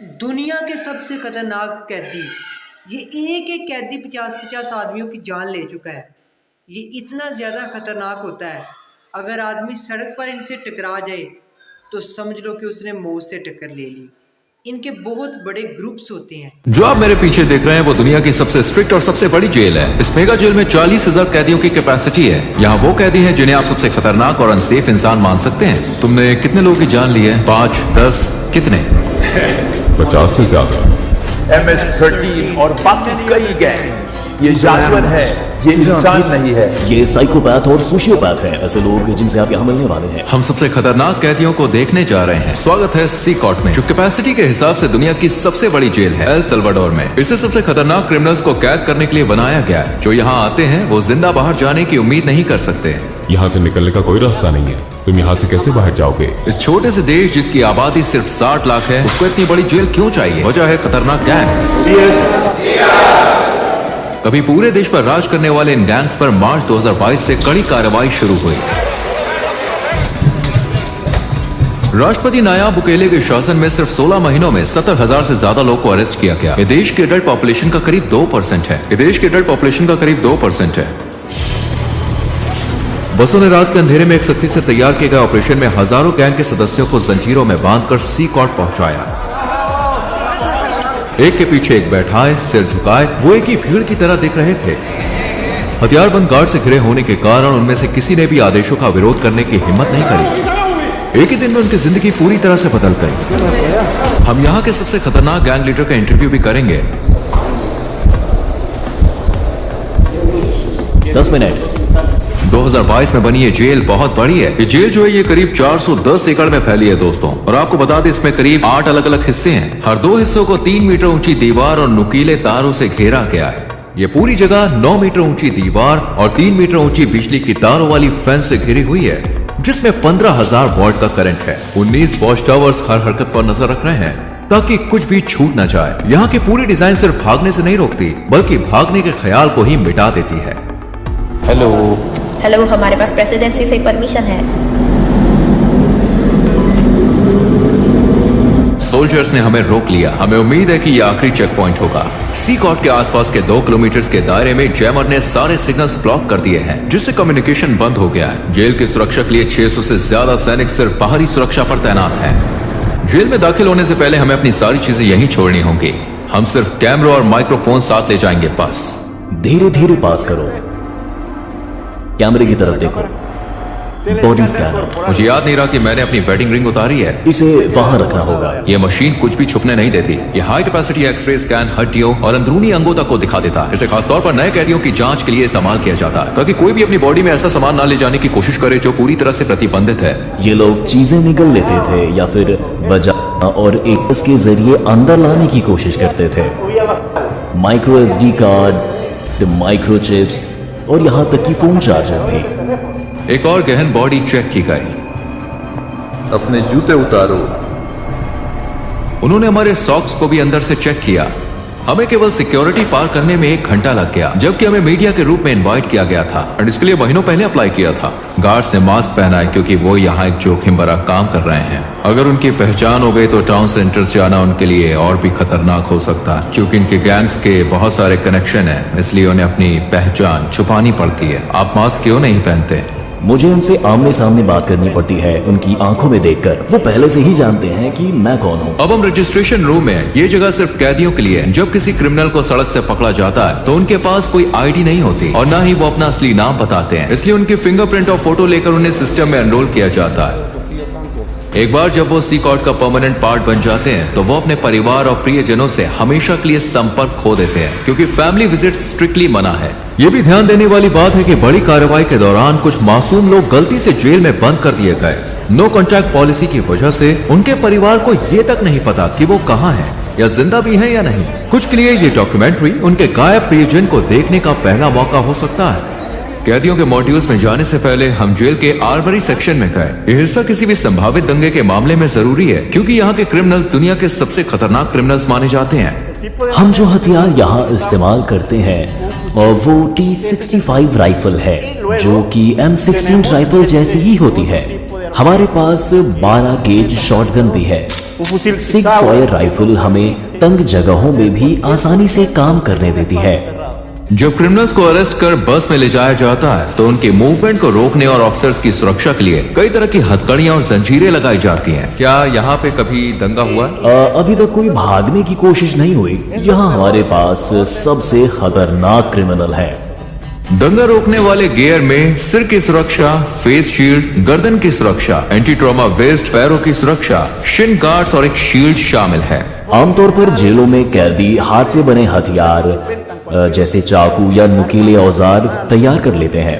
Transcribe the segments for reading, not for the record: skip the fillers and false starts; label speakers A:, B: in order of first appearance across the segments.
A: दुनिया के सबसे खतरनाक कैदी। ये एक एक कैदी 50-50 आदमियों की जान ले चुका है। ये इतना ज़्यादा खतरनाक होता है, अगर आदमी सड़क पर इनसे टकरा जाए तो समझ लो कि उसने मौत से टक्कर ले ली। इनके बहुत बड़े ग्रुप्स होते हैं।
B: जो आप मेरे पीछे देख रहे हैं वो दुनिया की सबसे स्ट्रिक्ट और सबसे बड़ी जेल है। इस मेगा जेल में 40,000 कैदियों की कैपेसिटी है। यहाँ वो कैदी हैं जिन्हें आप सबसे खतरनाक और अनसेफ इंसान मान सकते हैं। तुमने कितने लोगों की जान ली है? 5, 10, कितने?
C: 50 से ज्यादा।
D: MS-13 और बाकी कई गैंग्स। ये जानवर है, ये इंसान नहीं है।
E: ये साइकोपैथ और सोशियोपैथ हैं, ऐसे लोग जिनसे आप यहाँ मिलने वाले हैं।
B: हम सबसे खतरनाक कैदियों को देखने जा रहे हैं। स्वागत है सी कॉर्ट में, जो कैपेसिटी के हिसाब से दुनिया की सबसे बड़ी जेल है एल सल्वाडोर में। इसे सबसे खतरनाक क्रिमिनल्स को कैद करने के लिए बनाया गया है। जो यहाँ आते हैं वो जिंदा बाहर जाने की उम्मीद नहीं कर सकते।
C: यहाँ से निकलने का कोई रास्ता नहीं है। तुम यहाँ से कैसे बाहर जाओगे?
B: इस छोटे से देश जिसकी आबादी सिर्फ 60 लाख है, उसको इतनी बड़ी जेल क्यों चाहिए? वजह है खतरनाक गैंग्स। कभी पूरे देश पर राज करने वाले इन गैंग्स पर मार्च 2022 से कड़ी कार्रवाई शुरू हुई। राष्ट्रपति नायाब बुकेले के शासन में सिर्फ 16 महीनों में 70,000 से ज्यादा लोगों को अरेस्ट किया गया। ये देश के एडल्ट पॉपुलेशन का करीब 2% है। बसों ने रात के अंधेरे में एक सख्ती से तैयार किए गए ऑपरेशन में हजारों गैंग के सदस्यों को जंजीरों में बांधकर सी कॉर्ट पहुंचाया। एक के पीछे एक बैठाए, सिर झुकाए, वो एक ही भीड़ की तरह दिख रहे थे। हथियारबंद गार्ड से घिरे होने के कारण उनमें से किसी ने भी आदेशों का विरोध करने की हिम्मत नहीं करी। एक ही दिन में उनकी जिंदगी पूरी तरह से बदल गई। हम यहाँ के सबसे खतरनाक गैंग लीडर का इंटरव्यू भी करेंगे।
E: 10 मिनट।
B: 2022 में बनी ये जेल बहुत बड़ी है। ये जेल जो है ये करीब 410 एकड़ में फैली है दोस्तों। और आपको बता दें इसमें करीब 8 अलग अलग हिस्से हैं। हर 2 हिस्सों को 3 मीटर ऊंची दीवार और नुकीले तारों से घेरा गया है। ये पूरी जगह 9 मीटर ऊंची दीवार और 3 मीटर ऊंची बिजली की तारों वाली फेंस से घिरी हुई है, जिसमें 15,000 वॉट का करंट है। 19 वॉच टावर्स हर हरकत पर नजर रख रहे हैं ताकि कुछ भी छूट न जाए। यहाँ की पूरी डिजाइन सिर्फ भागने से नहीं रोकती, बल्कि भागने के ख्याल को ही मिटा देती है।
F: हेलो, हमारे पास प्रेसिडेंसी से परमिशन है।
B: सोल्जर्स ने हमें रोक लिया। हमें उम्मीद है कि यह आखिरी चेक पॉइंट होगा। सी कॉर्ट के आसपास के 2 किलोमीटर के दायरे में जैमर ने सारे सिग्नल्स ब्लॉक कर दिए हैं, जिससे कम्युनिकेशन बंद हो गया है। जेल की सुरक्षा के लिए 600 से ज्यादा सैनिक सिर्फ बाहरी सुरक्षा पर तैनात हैं। जेल में दाखिल होने से पहले हमें अपनी सारी चीजें यहीं छोड़नी होंगी। हम सिर्फ कैमरा और माइक्रोफोन साथ ले जाएंगे बस।
E: धीरे धीरे पास करो, कैमरे की तरफ देखो। Body scanner.
B: मुझे याद नहीं रहा कि मैंने अपनी वेडिंग रिंग उतारी है।
E: इसे वहां रखना होगा।
B: यह मशीन कुछ भी छुपने नहीं देती। यह हाई कैपेसिटी एक्सरे स्कैन हड्डियों और अंदरूनी अंगों तक को दिखा देता है। इसे खासतौर पर नए कैदियों की जांच के लिए इस्तेमाल किया जाता है, ताकि कोई भी अपनी बॉडी में ऐसा सामान ना ले जाने की कोशिश करे जो पूरी तरह से प्रतिबंधित है।
E: ये लोग चीजें निगल लेते थे या फिर बजा और एक के जरिए अंदर लाने की कोशिश करते थे। Micro SD card, micro chips और यहाँ तक कि फोन चार्जर भी।
B: एक और गहन बॉडी चेक की गई।
D: अपने जूते उतारो।
B: उन्होंने हमारे सॉक्स को भी अंदर से चेक किया। हमें केवल सिक्योरिटी पार करने में 1 घंटा लग गया, जबकि हमें मीडिया के रूप में इनवाइट किया गया था और इसके लिए महीनों पहले अप्लाई किया था। गार्ड्स ने मास्क पहना है क्योंकि वो यहाँ एक जोखिम भरा काम कर रहे हैं। अगर उनकी पहचान हो गई तो टाउन सेंटर्स जाना उनके लिए और भी खतरनाक हो सकता है, क्योंकि इनके गैंग्स के बहुत सारे कनेक्शन है, इसलिए उन्हें अपनी पहचान छुपानी पड़ती है। आप मास्क क्यों नहीं पहनते?
E: मुझे उनसे आमने सामने बात करनी पड़ती है, उनकी आंखों में देखकर। वो पहले से ही जानते हैं कि मैं कौन हूँ।
B: अब हम रजिस्ट्रेशन रूम में हैं। ये जगह सिर्फ कैदियों के लिए है। जब किसी क्रिमिनल को सड़क से पकड़ा जाता है तो उनके पास कोई ID नहीं होती और ना ही वो अपना असली नाम बताते हैं, इसलिए उनके फिंगरप्रिंट और फोटो लेकर उन्हें सिस्टम में एनरोल किया जाता है। एक बार जब वो सी कॉर्ट का परमानेंट पार्ट बन जाते हैं तो वो अपने परिवार और प्रियजनों से हमेशा के लिए संपर्क खो देते हैं, क्योंकि फैमिली विजिट स्ट्रिक्टली मना है। ये भी ध्यान देने वाली बात है कि बड़ी कार्रवाई के दौरान कुछ मासूम लोग गलती से जेल में बंद कर दिए गए। नो कॉन्टैक्ट पॉलिसी की वजह से उनके परिवार को ये तक नहीं पता कि वो कहाँ हैं या जिंदा भी हैं या नहीं। कुछ के लिए ये डॉक्यूमेंट्री उनके गायब प्रियजन को देखने का पहला मौका हो सकता है। कैदियों के मॉड्यूल्स में जाने से पहले हम जेल के आर्मरी सेक्शन में गए। यह हिस्सा किसी भी संभावित दंगे के मामले में जरूरी है, क्योंकि यहाँ के क्रिमिनल्स दुनिया के सबसे खतरनाक क्रिमिनल्स माने जाते हैं।
E: हम जो हथियार यहाँ इस्तेमाल करते हैं और वो T65 राइफल है, जो कि M16 राइफल जैसी ही होती है। हमारे पास 12 गेज शॉटगन भी है। सिग सॉयर राइफल हमें तंग जगहों में भी आसानी से काम करने देती है।
B: जब क्रिमिनल्स को अरेस्ट कर बस में ले जाया जाता है तो उनके मूवमेंट को रोकने और ऑफिसर्स की सुरक्षा के लिए कई तरह की हथकड़ियां और जंजीरें लगाई जाती हैं। क्या यहाँ पे कभी दंगा हुआ?
E: अभी तक कोई भागने की कोशिश नहीं हुई। यहाँ हमारे पास सबसे खतरनाक क्रिमिनल है।
B: दंगा रोकने वाले गियर में सिर की सुरक्षा, फेस शील्ड, गर्दन की सुरक्षा, एंटी ट्रॉमा वेस्ट, पैरों की सुरक्षा, शिन गार्ड्स और एक शील्ड शामिल है।
E: आमतौर पर जेलों में कैदी हाथ से बने हथियार जैसे चाकू या नुकीले औजार तैयार कर लेते हैं।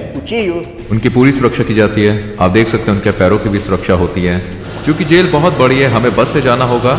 B: उनकी पूरी सुरक्षा की जाती है। आप देख सकते हैं उनके पैरों की भी सुरक्षा होती है। क्योंकि जेल बहुत बड़ी है, हमें बस से जाना होगा।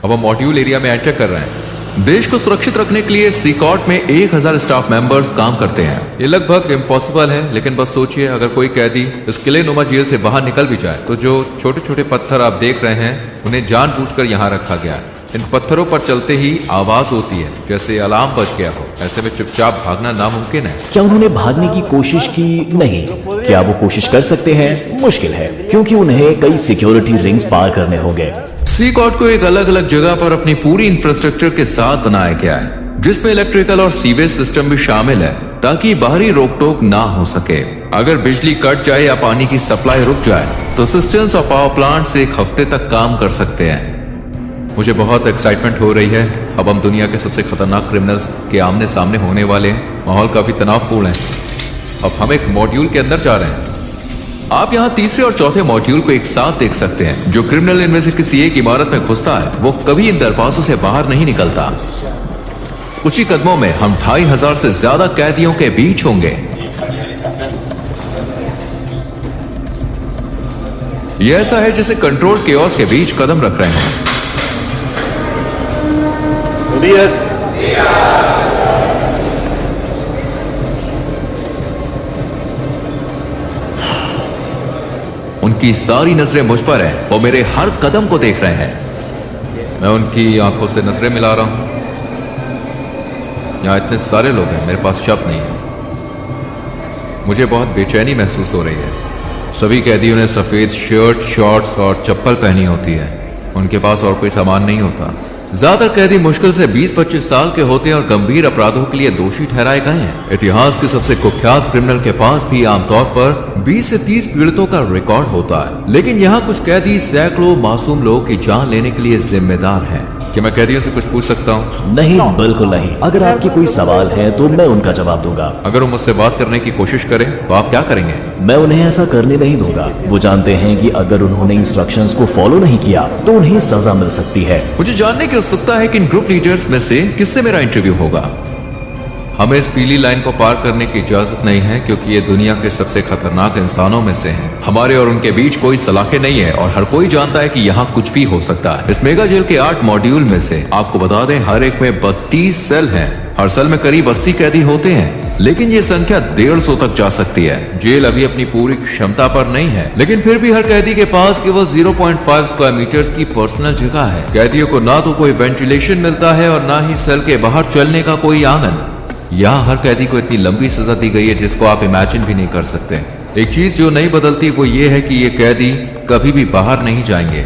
B: अब हम मॉड्यूल एरिया में एंटर कर रहे हैं। देश को सुरक्षित रखने के लिए सीकॉट में 1000 स्टाफ मेंबर्स काम करते हैं। ये लगभग इम्पॉसिबल है, लेकिन बस सोचिए अगर कोई कैदी इस किले नुमा जेल से बाहर निकल भी जाए तो जो छोटे छोटे पत्थर आप देख रहे हैं उन्हें जानबूझकर यहाँ रखा गया है। इन पत्थरों पर चलते ही आवाज होती है जैसे अलार्म बज गया हो। ऐसे में चुपचाप भागना नामुमकिन है।
E: क्या उन्होंने भागने की कोशिश की? नहीं। क्या वो कोशिश कर सकते हैं? मुश्किल है, क्योंकि उन्हें कई सिक्योरिटी रिंग्स पार करने होंगे।
B: सीकॉट को एक अलग अलग जगह पर अपनी पूरी इंफ्रास्ट्रक्चर के साथ बनाया गया है, जिसमें इलेक्ट्रिकल और सीवेज सिस्टम भी शामिल है ताकि बाहरी रोक टोक ना हो सके। अगर बिजली कट जाए या पानी की सप्लाई रुक जाए तो सिस्टम्स और पावर प्लांट से 1 हफ्ते तक काम कर सकते हैं। मुझे बहुत एक्साइटमेंट हो रही है। अब हम दुनिया के सबसे खतरनाक क्रिमिनल्स के आमने सामने होने वाले हैं। माहौल काफी तनावपूर्ण है। अब हम एक मॉड्यूल के अंदर जा रहे हैं। आप यहाँ तीसरे और चौथे मॉड्यूल को एक साथ देख सकते हैं। जो क्रिमिनल इनमें से किसी एक इमारत में घुसता है वो कभी इन दरवाजों से बाहर नहीं निकलता। कुछ ही कदमों में हम 2500 से ज्यादा कैदियों के बीच होंगे। यह ऐसा है जैसे कंट्रोल केओस के बीच कदम रख रहे हैं। उनकी सारी नजरें मुझ पर हैं। वो मेरे हर कदम को देख रहे हैं। मैं उनकी आंखों से नजरें मिला रहा हूं। यहां इतने सारे लोग हैं, मेरे पास शब्द नहीं है। मुझे बहुत बेचैनी महसूस हो रही है। सभी कैदियों ने सफेद शर्ट, शॉर्ट्स और चप्पल पहनी होती है। उनके पास और कोई सामान नहीं होता। ज्यादातर कैदी मुश्किल से 20-25 साल के होते हैं और गंभीर अपराधों के लिए दोषी ठहराए गए हैं। इतिहास के सबसे कुख्यात क्रिमिनल के पास भी आमतौर पर 20 से 30 पीड़ितों का रिकॉर्ड होता है, लेकिन यहाँ कुछ कैदी सैकड़ों मासूम लोगों की जान लेने के लिए जिम्मेदार हैं। क्या मैं कैदियों से कुछ पूछ सकता हूँ?
E: नहीं, बिल्कुल नहीं। अगर आपके कोई सवाल है तो मैं उनका जवाब दूंगा।
B: अगर वो मुझसे बात करने की कोशिश करें तो आप क्या करेंगे?
E: मैं उन्हें ऐसा करने नहीं दूंगा। वो जानते हैं कि अगर उन्होंने इंस्ट्रक्शंस को फॉलो नहीं किया तो उन्हें सजा मिल सकती है।
B: मुझे जानने की उत्सुकता है कि इन ग्रुप लीडर्स में से किससे मेरा इंटरव्यू होगा। हमें इस पीली लाइन को पार करने की इजाजत नहीं है क्योंकि ये दुनिया के सबसे खतरनाक इंसानों में से हैं। हमारे और उनके बीच कोई सलाखें नहीं है और हर कोई जानता है कि यहाँ कुछ भी हो सकता है। इस मेगा जेल के 8 मॉड्यूल में से आपको बता दें हर एक में 32 सेल हैं। हर सेल में करीब 80 कैदी होते हैं, लेकिन ये संख्या 150 तक जा सकती है। जेल अभी अपनी पूरी क्षमता पर नहीं है, लेकिन फिर भी हर कैदी के पास केवल 0.5 स्क्वायर मीटर्स की पर्सनल जगह है। कैदियों को ना तो कोई वेंटिलेशन मिलता है और ना ही सेल के बाहर चलने का कोई आंगन। यहाँ हर कैदी को इतनी लंबी सजा दी गई है जिसको आप इमेजिन भी नहीं कर सकते। एक चीज जो नहीं बदलती वो ये है कि ये कैदी कभी भी बाहर नहीं जाएंगे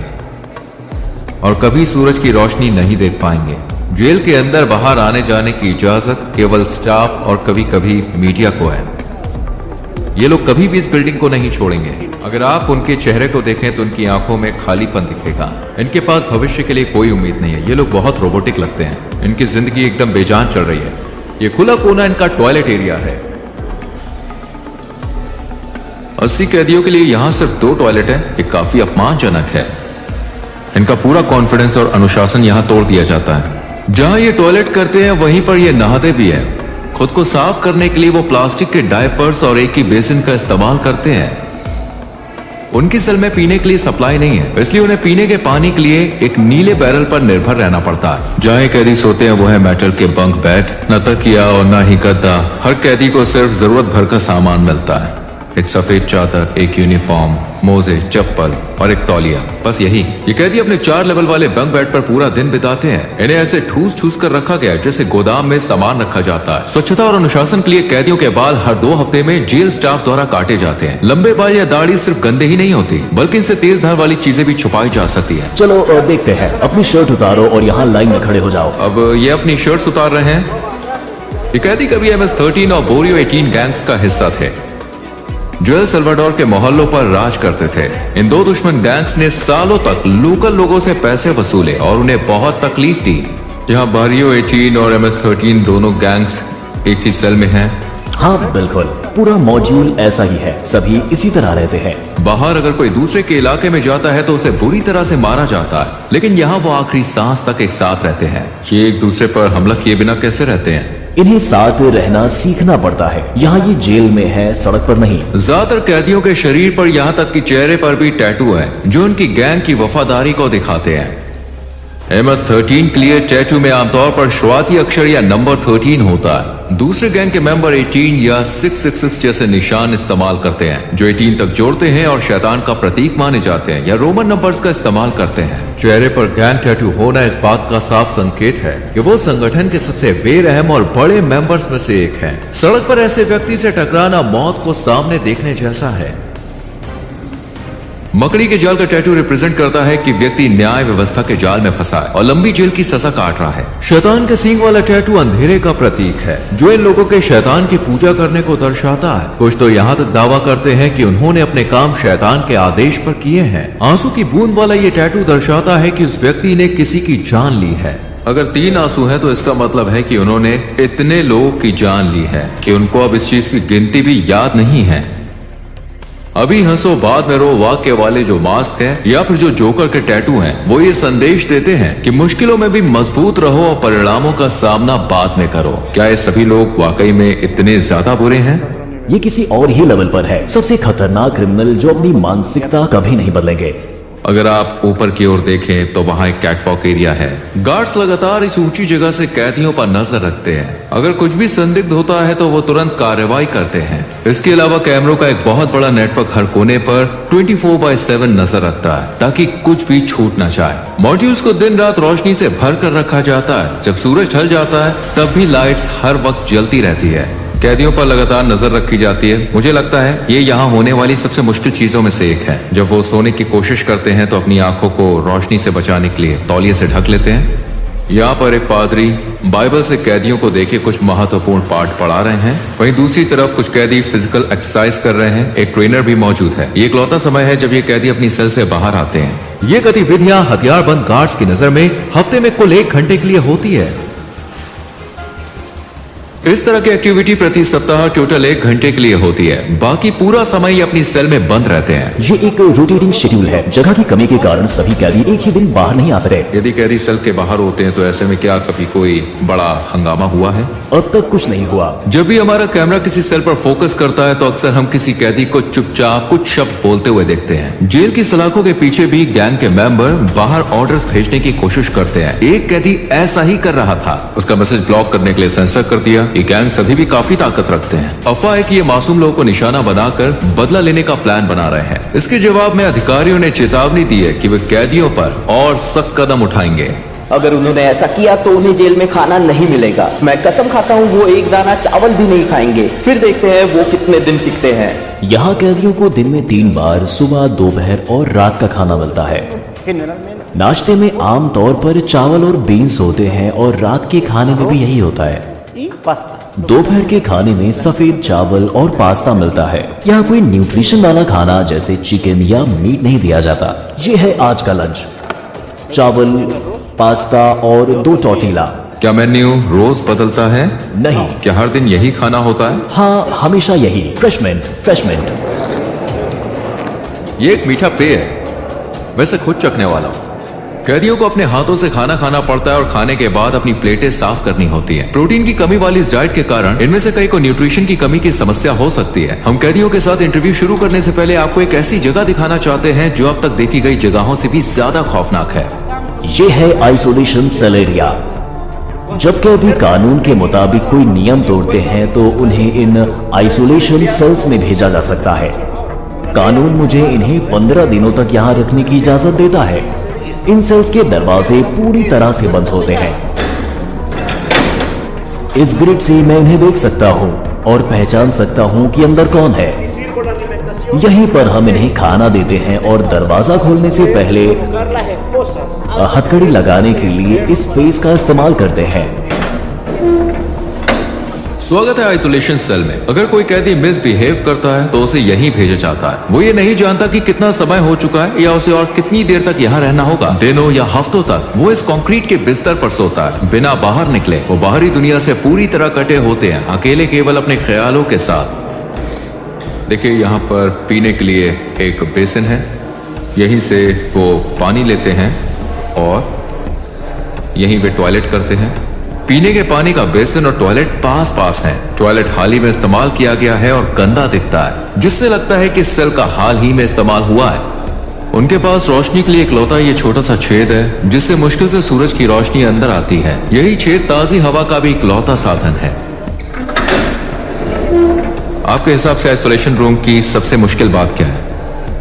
B: और कभी सूरज की रोशनी नहीं देख पाएंगे। जेल के अंदर बाहर आने जाने की इजाजत केवल स्टाफ और कभी कभी मीडिया को है। ये लोग कभी भी इस बिल्डिंग को नहीं छोड़ेंगे। अगर आप उनके चेहरे को देखें तो उनकी आंखों में खालीपन दिखेगा। इनके पास भविष्य के लिए कोई उम्मीद नहीं है। ये लोग बहुत रोबोटिक लगते हैं। इनकी जिंदगी एकदम बेजान चल रही है। ये खुला कोना इनका टॉयलेट एरिया है। 80 कैदियों के लिए यहां सिर्फ 2 टॉयलेट है। ये काफी अपमानजनक है। इनका पूरा कॉन्फिडेंस और अनुशासन यहां तोड़ दिया जाता है। जहां ये टॉयलेट करते हैं वहीं पर ये नहाते भी हैं। खुद को साफ करने के लिए वो प्लास्टिक के डायपर्स और एक ही बेसिन का इस्तेमाल करते हैं। उनकी सेल में पीने के लिए सप्लाई नहीं है, इसलिए उन्हें पीने के पानी के लिए एक नीले बैरल पर निर्भर रहना पड़ता है। जहां कैदी सोते हैं वो है मेटल के बंक बेड, न तकिया और न ही गद्दा। हर कैदी को सिर्फ जरूरत भर का सामान मिलता है। एक सफेद चादर, एक यूनिफॉर्म, मोजे, चप्पल और एक तौलिया, बस यही। ये कैदी अपने 4 लेवल वाले बंक बेड पर पूरा दिन बिताते हैं। इन्हें ऐसे ठूस कर रखा गया है जैसे गोदाम में सामान रखा जाता है। स्वच्छता और अनुशासन के लिए कैदियों के बाल हर 2 हफ्ते में जेल स्टाफ द्वारा काटे जाते हैं। लंबे बाल या दाढ़ी सिर्फ गंदे ही नहीं होती, बल्कि इनसे तेज धार वाली चीजें भी छुपाई जा सकती है।
E: चलो देखते हैं। अपनी शर्ट उतारो और यहाँ लाइन में खड़े हो जाओ।
B: अब ये अपनी शर्ट्स उतार रहे हैं। ये कैदी कभी MS-13 और बोरियो 18 गैंग्स का हिस्सा थे जो एल सल्वाडोर के मोहल्लों पर राज करते थे। इन 2 दुश्मन गैंग्स ने सालों तक लोकल लोगों से पैसे वसूले और उन्हें बहुत तकलीफ दी। यहाँ बोरियो 18 और MS-13 दोनों गैंग्स एक ही सेल में हैं।
E: हाँ बिल्कुल, पूरा मॉड्यूल ऐसा ही है, सभी इसी तरह रहते हैं।
B: बाहर अगर कोई दूसरे के इलाके में जाता है तो उसे बुरी तरह से मारा जाता है, लेकिन यहाँ वो आखिरी सांस तक एक साथ रहते हैं। ये एक दूसरे पर हमला किए बिना कैसे रहते हैं?
E: इन्हें साथ रहना सीखना पड़ता है। यहाँ ये जेल में है, सड़क पर नहीं।
B: ज्यादातर कैदियों के शरीर पर यहाँ तक कि चेहरे पर भी टैटू है जो उनकी गैंग की वफादारी को दिखाते हैं। MS-13 के लिए टैटू में आमतौर पर शुरुआती अक्षर या नंबर 13 होता है। दूसरे गैंग के मेंबर 18 या 666 जैसे निशान इस्तेमाल करते हैं जो 18 तक जोड़ते हैं और शैतान का प्रतीक माने जाते हैं, या रोमन नंबर्स का इस्तेमाल करते हैं। चेहरे पर गैंग टैटू होना इस बात का साफ संकेत है कि वो संगठन के सबसे बेरहम और बड़े मेंबर्स में से एक है। सड़क पर ऐसे व्यक्ति से टकराना मौत को सामने देखने जैसा है। मकड़ी के जाल का टैटू रिप्रेजेंट करता है कि व्यक्ति न्याय व्यवस्था के जाल में फंसा है और लंबी जेल की सजा काट रहा है। शैतान के सींग वाला टैटू अंधेरे का प्रतीक है जो इन लोगों के शैतान की पूजा करने को दर्शाता है। कुछ तो यहाँ तक दावा करते हैं कि उन्होंने अपने काम शैतान के आदेश पर किए हैं। आंसू की बूंद वाला ये टैटू दर्शाता है कि उस व्यक्ति ने किसी की जान ली है। अगर 3 आंसू हैं तो इसका मतलब है कि उन्होंने इतने लोगों की जान ली है कि उनको अब इस चीज की गिनती भी याद नहीं है। अभी हंसो बाद में रो वाक्य वाले जो मास्क हैं या फिर जो जोकर के टैटू हैं, वो ये संदेश देते हैं कि मुश्किलों में भी मजबूत रहो और परिणामों का सामना बाद में करो। क्या ये सभी लोग वाकई में इतने ज्यादा बुरे हैं?
E: ये किसी और ही लेवल पर है। सबसे खतरनाक क्रिमिनल जो अपनी मानसिकता कभी नहीं बदलेंगे।
B: अगर आप ऊपर की ओर देखें तो वहां एक कैटवॉक एरिया है। गार्ड्स लगातार इस ऊंची जगह से कैदियों पर नजर रखते हैं। अगर कुछ भी संदिग्ध होता है तो वो तुरंत कार्रवाई करते हैं। इसके अलावा कैमरों का एक बहुत बड़ा नेटवर्क हर कोने पर 24/7 नजर रखता है ताकि कुछ भी छूट न जाए। मॉड्यूल्स को दिन रात रोशनी से भर कर रखा जाता है। जब सूरज ढल जाता है तब भी लाइट्स हर वक्त जलती रहती है। कैदियों पर लगातार नजर रखी जाती है। मुझे लगता है ये यहाँ होने वाली सबसे मुश्किल चीजों में से एक है। जब वो सोने की कोशिश करते हैं तो अपनी आंखों को रोशनी से बचाने के लिए तौलिए से ढक लेते हैं। यहाँ पर एक पादरी बाइबल से कैदियों को देके कुछ महत्वपूर्ण पाठ पढ़ा रहे हैं। वहीं दूसरी तरफ कुछ कैदी फिजिकल एक्सरसाइज कर रहे हैं। एक ट्रेनर भी मौजूद है। ये इकलौता समय है जब ये कैदी अपनी सेल से बाहर आते हैं। ये गतिविधियां हथियारबंद गार्ड्स की नजर में हफ्ते में कुल 1 घंटे के लिए होती है। इस तरह की एक्टिविटी प्रति सप्ताह टोटल 1 घंटे के लिए होती है। बाकी पूरा समय ये अपनी सेल में बंद रहते हैं।
E: ये एक रोटेटिंग शेड्यूल है। जगह की कमी के कारण सभी कैदी एक ही दिन बाहर नहीं आ सके।
B: यदि कैदी सेल के बाहर होते हैं तो ऐसे में क्या कभी कोई बड़ा हंगामा हुआ है?
E: अब तक कुछ नहीं हुआ।
B: जब भी हमारा कैमरा किसी सेल पर फोकस करता है तो अक्सर हम किसी कैदी को चुपचाप कुछ शब्द बोलते हुए देखते हैं। जेल की सलाखों के पीछे भी गैंग के मेंबर बाहर ऑर्डर्स भेजने की कोशिश करते हैं। एक कैदी ऐसा ही कर रहा था। उसका मैसेज ब्लॉक करने के लिए सेंसर कर दिया। ये गैंग सभी भी काफी ताकत रखते हैं। अफवाह है कि ये मासूम लोगों को निशाना बनाकर बदला लेने का प्लान बना रहे हैं। इसके जवाब में अधिकारियों ने चेतावनी दी है कि वे कैदियों पर और सख्त कदम उठाएंगे।
G: अगर उन्होंने ऐसा किया तो उन्हें जेल में खाना नहीं मिलेगा। मैं कसम खाता हूँ वो एक दाना चावल भी नहीं खाएंगे। फिर देखते हैं वो कितने दिन टिकते हैं।
E: यहाँ कैदियों को दिन में 3 बार सुबह, दोपहर और रात का खाना मिलता है। नाश्ते में आम तौर पर चावल और बीन्स होते हैं और रात के खाने में भी यही होता है। दोपहर के खाने में सफेद चावल और पास्ता मिलता है। यहाँ कोई न्यूट्रिशन वाला खाना जैसे चिकन या मीट नहीं दिया जाता। ये है आज का लंच। चावल, पास्ता और 2 टॉर्टिला।
B: क्या मेन्यू रोज बदलता है?
E: नहीं।
B: क्या हर दिन यही खाना होता है?
E: हाँ, हमेशा यही। फ्रेशमेंट।
B: ये एक मीठा पेय है। वैसे खुद चखने वाला हूँ। कैदियों को अपने हाथों से खाना खाना पड़ता है और खाने के बाद अपनी प्लेटें साफ करनी होती है। प्रोटीन की कमी वाली इस डाइट के कारण इनमें से कई को न्यूट्रिशन की कमी की समस्या हो सकती है। हम कैदियों के साथ इंटरव्यू शुरू करने से पहले आपको एक ऐसी जगह दिखाना चाहते हैं जो अब तक देखी गई जगहों से भी ज्यादा खौफनाक है।
E: ये है आइसोलेशन सेल एरिया। जब कैदी कानून के मुताबिक कोई नियम तोड़ते हैं तो उन्हें इन आइसोलेशन सेल्स में भेजा जा सकता है। कानून मुझे इन्हें 15 दिनों तक यहाँ रखने की इजाजत देता है। इन सेल्स के दरवाजे पूरी तरह से बंद होते हैं। इस ग्रिड से मैं इन्हें देख सकता हूँ और पहचान सकता हूँ कि अंदर कौन है। यहीं पर हम इन्हें खाना देते हैं और दरवाजा खोलने से पहले हथकड़ी लगाने के लिए इस स्पेस का इस्तेमाल करते हैं।
B: स्वागत है आइसोलेशन सेल में। अगर कोई कैदी मिसबिहेव करता है तो उसे यहीं भेजा जाता है। वो ये नहीं जानता कि कितना समय हो चुका है या उसे और कितनी देर तक यहाँ रहना होगा, दिनों या हफ्तों तक। वो इस कंक्रीट के बिस्तर पर सोता है बिना बाहर निकले। वो बाहरी दुनिया से पूरी तरह कटे होते हैं, अकेले केवल अपने ख्यालों के साथ। देखिए यहाँ पर पीने के लिए एक बेसिन है, यहीं से वो पानी लेते हैं और यहीं वे टॉयलेट करते हैं। पीने के पानी का बेसिन और टॉयलेट पास पास हैं। टॉयलेट हाल ही में इस्तेमाल किया गया है और गंदा दिखता है, जिससे लगता है कि सेल का हाल ही में इस्तेमाल हुआ है। उनके पास रोशनी के लिए इकलौता ये छोटा सा छेद है, जिससे मुश्किल से सूरज की रोशनी अंदर आती है। यही छेद ताजी हवा का भी इकलौता साधन है। आपके हिसाब से आइसोलेशन रूम की सबसे मुश्किल बात क्या है?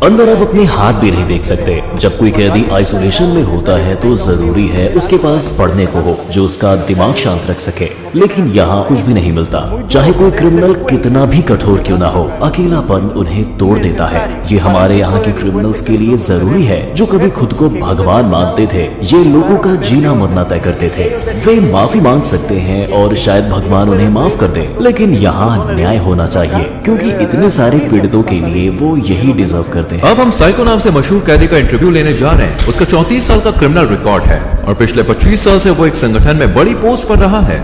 E: अंदर आप अपने हाथ भी नहीं देख सकते। जब कोई कैदी आइसोलेशन में होता है तो जरूरी है उसके पास पढ़ने को हो जो उसका दिमाग शांत रख सके, लेकिन यहाँ कुछ भी नहीं मिलता। चाहे कोई क्रिमिनल कितना भी कठोर क्यों ना हो, अकेलापन उन्हें तोड़ देता है। ये हमारे यहाँ के क्रिमिनल्स के लिए जरूरी है जो कभी खुद को भगवान मानते थे। ये लोगों का जीना मरना तय करते थे। वे माफी मांग सकते हैं और शायद भगवान उन्हें माफ कर दे, लेकिन यहाँ न्याय होना चाहिए क्योंकि इतने सारे पीड़ितों के लिए वो यही डिजर्व करते हैं।
B: अब हम साइको नाम से मशहूर कैदी का इंटरव्यू लेने जा रहे हैं। उसका 34 साल का क्रिमिनल रिकॉर्ड है और पिछले 25 साल से वो एक संगठन में बड़ी पोस्ट पर रहा है।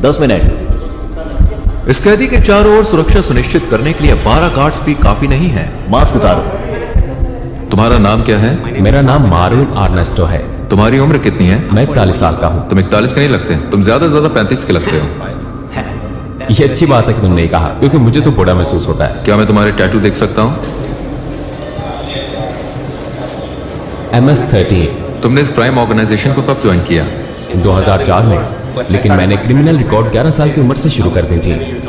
E: 10 मिनट।
B: इस कैदी के चारों ओर सुरक्षा सुनिश्चित करने के लिए 12 गार्ड्स भी काफी नहीं है।
E: मास्क उतारो।
B: तुम्हारा नाम क्या है?
H: मेरा नाम मार्विन आर्नेस्टो है।
B: तुम्हारी उम्र कितनी है?
H: मैं 41 साल का हूँ।
B: तुम 41 के नहीं लगते, तुम ज्यादा से ज्यादा 35 के लगते हो।
H: ये अच्छी बात है कि तुमने कहा, क्योंकि मुझे तो बड़ा महसूस होता है।
B: क्या मैं तुम्हारे टैटू देख सकता हूँ?
H: MS-13।
B: तुमने इस क्राइम ऑर्गेनाइजेशन को कब ज्वाइन किया?
H: 2004 में, लेकिन मैंने क्रिमिनल रिकॉर्ड 11 साल की उम्र से शुरू कर दी थी।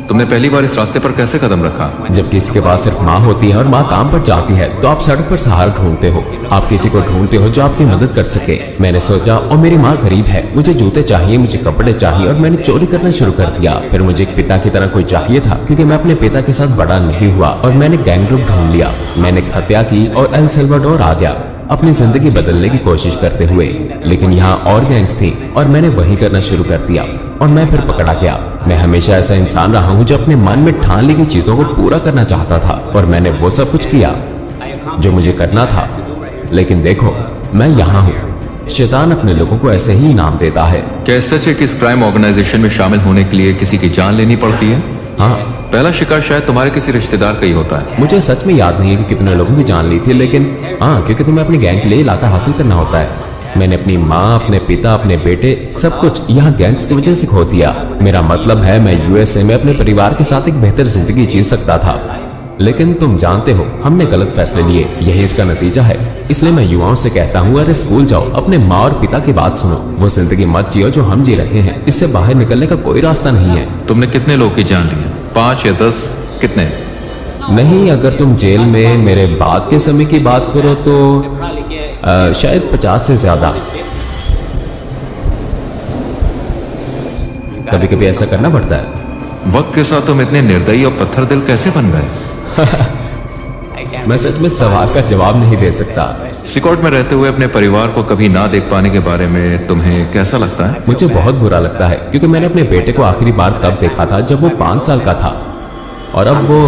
B: तुमने पहली बार इस रास्ते पर कैसे कदम रखा?
H: जब किसी के पास सिर्फ माँ होती है और माँ काम पर जाती है तो आप सड़क पर सहारा ढूंढते हो। आप किसी को ढूंढते हो जो आपकी मदद कर सके। मैंने सोचा और मेरी माँ गरीब है, मुझे जूते चाहिए, मुझे कपड़े चाहिए, और मैंने चोरी करना शुरू कर दिया। फिर मुझे एक पिता की तरह कोई चाहिए था क्योंकि मैं अपने पिता के साथ बड़ा नहीं हुआ, और मैंने गैंग ग्रुप ढूंढ लिया। मैंने एक हत्या की और एल सल्वाडोर आ गया अपनी जिंदगी बदलने की कोशिश करते हुए। लेकिन यहाँ और गैंग्स थी और मैंने वही करना शुरू कर दिया और मैं फिर पकड़ा गया। मैं हमेशा ऐसा इंसान रहा हूँ जो अपने मन में ठान ली गई चीजों को पूरा करना चाहता था, और मैंने वो सब कुछ किया जो मुझे करना था। लेकिन देखो, मैं यहाँ हूँ। शैतान अपने लोगों को ऐसे ही इनाम देता है।
B: क्या सच है कि इस क्राइम ऑर्गेनाइजेशन में शामिल होने के लिए किसी की जान लेनी पड़ती है?
H: हाँ,
B: पहला शिकार शायद तुम्हारे किसी रिश्तेदार का ही होता है।
H: मुझे सच में याद नहीं है कि कितने लोगों की जान ली थी, लेकिन हाँ, क्योंकि तुम्हें अपनी गैंग के लिए इलाका हासिल करना होता है। मैंने अपनी माँ, अपने पिता, अपने बेटे, सब कुछ यहाँ गैंग्स की वजह से खो दिया। मेरा मतलब है मैं USA में अपने परिवार के साथ एक बेहतर जिंदगी जी सकता था, लेकिन तुम जानते हो हमने गलत फैसले लिए। यही इसका नतीजा है। इसलिए मैं युवाओं से कहता हूँ, अरे स्कूल जाओ, अपने माँ और पिता की बात सुनो। वो जिंदगी मत जियो जो हम जी रहे हैं। इससे बाहर निकलने का कोई रास्ता नहीं है।
B: तुमने कितने लोग की जान ली है? 5 या 10? कितने?
H: नहीं, अगर तुम जेल में मेरे बाद के समय की बात करो तो शायद 50 से ज्यादा। कभी कभी ऐसा करना पड़ता है।
B: वक्त के साथ तुम इतने निर्दयी और पत्थर दिल कैसे बन गए?
H: मैं सच में सवाल का जवाब नहीं दे सकता।
B: सिकोट में रहते हुए अपने परिवार को कभी ना देख पाने के बारे में तुम्हें कैसा लगता है?
H: मुझे बहुत बुरा लगता है, क्योंकि मैंने अपने बेटे को आखिरी बार तब देखा था जब वो 5 साल का था, और अब वो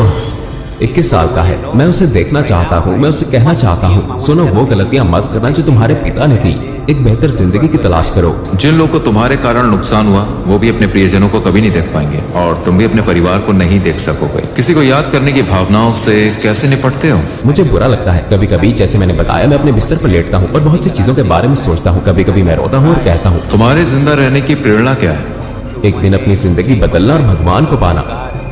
H: 21 साल का है। मैं उसे देखना चाहता हूँ, मैं उसे कहना चाहता हूँ, सुनो, वो गलतियां मत करना जो तुम्हारे पिता ने की। एक बेहतर जिंदगी की तलाश करो।
B: जिन लोगों को तुम्हारे कारण नुकसान हुआ वो भी अपने प्रियजनों को कभी नहीं देख पाएंगे, और तुम भी अपने परिवार को नहीं देख सकोगे। किसी को याद करने की भावनाओं से कैसे निपटते हो?
H: मुझे बुरा लगता है कभी कभी। जैसे मैंने बताया, मैं अपने बिस्तर पर लेटता हूँ और बहुत सी चीजों के बारे में सोचता हूँ। कभी कभी मैं रोता हूँ और कहता हूँ,
B: तुम्हारे जिंदा रहने की प्रेरणा क्या है?
H: एक दिन अपनी जिंदगी बदलना और भगवान को पाना।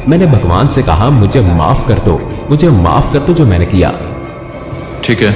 H: मैंने भगवान से कहा, मुझे माफ कर दो, मुझे माफ कर दो जो मैंने किया।
B: ठीक है,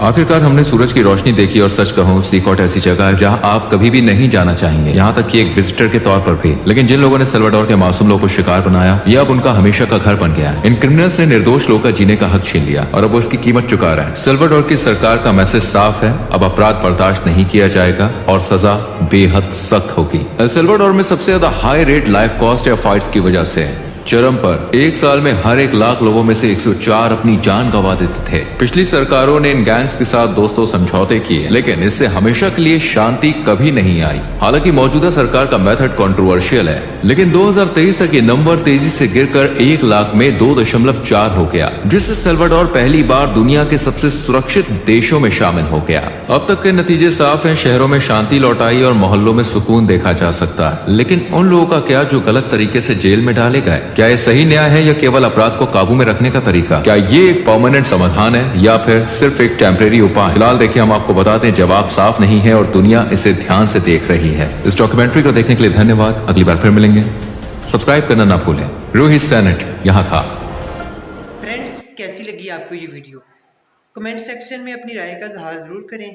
B: आखिरकार हमने सूरज की रोशनी देखी और सच कहूं सीकॉट ऐसी जगह है जहां आप कभी भी नहीं जाना चाहेंगे, यहाँ तक कि एक विजिटर के तौर पर भी। लेकिन जिन लोगों ने सल्वाडोर के मासूम लोगों को शिकार बनाया, ये अब उनका हमेशा का घर बन गया है। इन क्रिमिनल्स ने निर्दोष लोगों का जीने का हक छीन लिया और अब वो इसकी कीमत चुका रहे हैं। सल्वाडोर की सरकार का मैसेज साफ है, अब अपराध बर्दाश्त नहीं किया जाएगा और सजा बेहद सख्त होगी। एल सल्वाडोर में सबसे ज्यादा हाई रेट लाइफ कॉस्ट या फाइट्स की वजह से चरम पर एक साल में हर 1 लाख लोगों में से 104 अपनी जान गंवा देते थे। पिछली सरकारों ने इन गैंग्स के साथ दोस्तों समझौते किए, लेकिन इससे हमेशा के लिए शांति कभी नहीं आई। हालांकि मौजूदा सरकार का मेथड कंट्रोवर्शियल है, लेकिन 2023 तक ये नंबर तेजी से गिरकर 1 लाख में 2.4 हो गया, जिससे सल्वाडोर पहली बार दुनिया के सबसे सुरक्षित देशों में शामिल हो गया। अब तक के नतीजे साफ हैं, शहरों में शांति लौट आई और मोहल्लों में सुकून देखा जा सकता है। लेकिन उन लोगों का क्या जो गलत तरीके से जेल में डाले गए? क्या ये सही न्याय है या केवल अपराध को काबू में रखने का तरीका? क्या ये एक परमानेंट समाधान है या फिर सिर्फ एक टेम्परेरी उपाय? फिलहाल देखिए, हम आपको बताते हैं जवाब साफ नहीं है और दुनिया इसे ध्यान से देख रही है। इस डॉक्यूमेंट्री को देखने के लिए धन्यवाद। अगली बार फिर मिलेंगे। सब्सक्राइब करना ना भूलें। रोहित सैनेट यहाँ था।
A: फ्रेंड्स, कैसी लगी आपको ये वीडियो? कमेंट सेक्शन में अपनी राय का इजहार ज़रूर करें।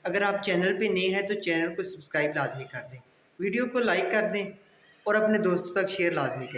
A: अगर आप चैनल पे नए हैं तो चैनल को सब्सक्राइब लाजमी कर दें, वीडियो को लाइक कर दें और अपने दोस्तों तक शेयर लाजमी करें।